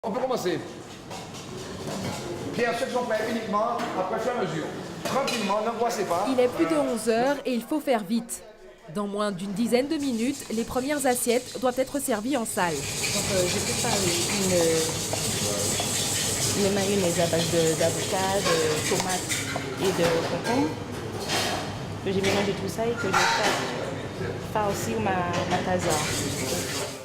On peut commencer. Bien sûr, sont prêts uniquement après faire mesure. Tranquillement, n'angoissez pas. Il est plus de 11 heures et il faut faire vite. Dans moins d'une dizaine de minutes, les premières assiettes doivent être servies en salle. Donc, je prépare une mayonnaise à base d'avocat, de tomates et de concombre. Que j'ai mélangé tout ça et que je farcis ma taza.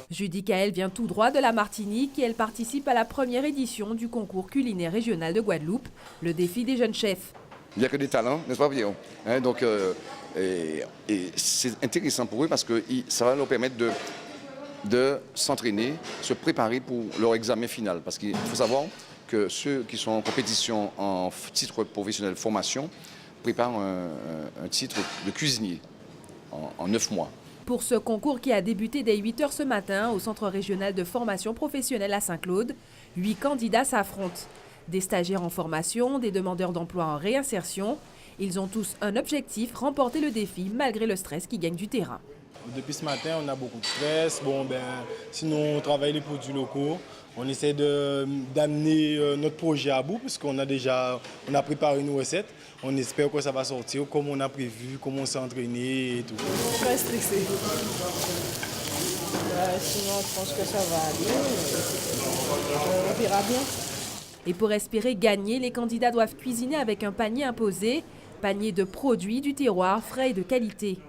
Judy Kael vient tout droit de la Martinique et elle participe à la première édition du concours culinaire régional de Guadeloupe, le défi des jeunes chefs. Il n'y a que des talents, n'est-ce pas, Pierrot? Donc, c'est intéressant pour eux parce que ça va leur permettre de s'entraîner, se préparer pour leur examen final. Parce qu'il faut savoir que ceux qui sont en compétition en titre professionnel formation préparent un titre de cuisinier en 9 mois. Pour ce concours qui a débuté dès 8 h ce matin au Centre régional de formation professionnelle à Saint-Claude, 8 candidats s'affrontent. Des stagiaires en formation, des demandeurs d'emploi en réinsertion. Ils ont tous un objectif, remporter le défi malgré le stress qui gagne du terrain. Depuis ce matin, on a beaucoup de stress. Sinon, on travaille les produits locaux. On essaie d'amener notre projet à bout parce qu'on a préparé une recette. On espère que ça va sortir comme on a prévu, comme on s'est entraîné et tout. Très stressé. Sinon, je pense que ça va aller. On verra bien. Et pour espérer gagner, les candidats doivent cuisiner avec un panier imposé, panier de produits du terroir frais et de qualité.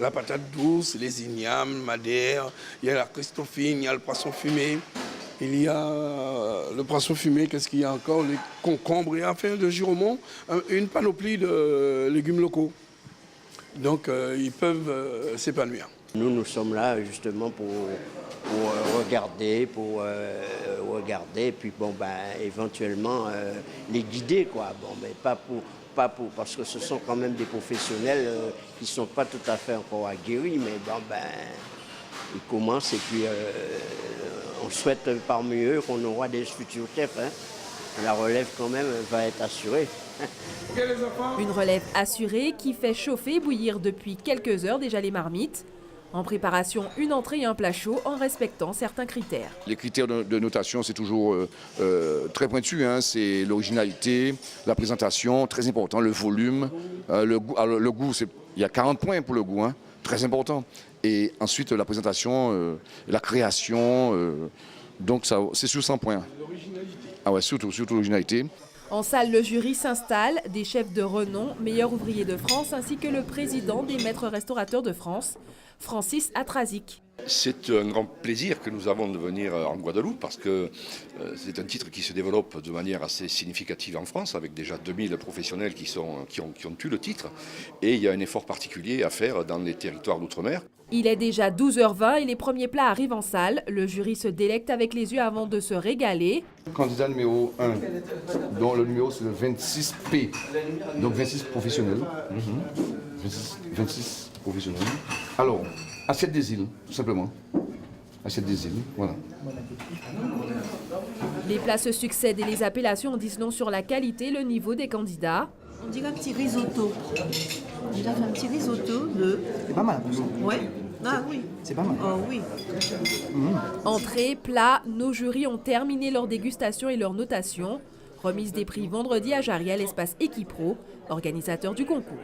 La patate douce, les ignames, madère, il y a la christophine, il y a le poisson fumé, il y a le poisson fumé, qu'est-ce qu'il y a encore? Les concombres et afin de Giromont, une panoplie de légumes locaux. Donc ils peuvent s'épanouir. Nous sommes là justement pour regarder, et puis éventuellement les guider, quoi. Mais pas pour parce que ce sont quand même des professionnels qui ne sont pas tout à fait encore aguerris, mais ils commencent et puis on souhaite parmi eux qu'on aura des futurs chefs. La relève quand même va être assurée. Une relève assurée qui fait chauffer et bouillir depuis quelques heures déjà les marmites. En préparation, une entrée et un plat chaud en respectant certains critères. Les critères de notation, c'est toujours très pointu. C'est l'originalité, la présentation, très important, le volume, le goût. Alors, le goût, il y a 40 points pour le goût, très important. Et ensuite, la présentation, la création, donc c'est sur 100 points. L'originalité. Ah ouais, surtout l'originalité. En salle, le jury s'installe, des chefs de renom, meilleurs ouvriers de France, ainsi que le président des maîtres restaurateurs de France, Francis Atrazic. C'est un grand plaisir que nous avons de venir en Guadeloupe parce que c'est un titre qui se développe de manière assez significative en France avec déjà 2000 professionnels qui ont eu le titre et il y a un effort particulier à faire dans les territoires d'outre-mer. Il est déjà 12 h 20 et les premiers plats arrivent en salle. Le jury se délecte avec les yeux avant de se régaler. Candidat numéro 1, dont le numéro c'est le 26P, donc 26 professionnels. 26 professionnels. Alors, assiette des îles, tout simplement. Assiette des îles, voilà. Les plats se succèdent et les appellations disent non sur la qualité, le niveau des candidats. On dirait un petit risotto. On dirait un petit risotto de... C'est pas mal. Oui. Ah oui. C'est pas mal. Oh oui. Entrée, plat, nos jurys ont terminé leur dégustation et leur notation. Remise des prix vendredi à Jariel, espace Equipro, organisateur du concours.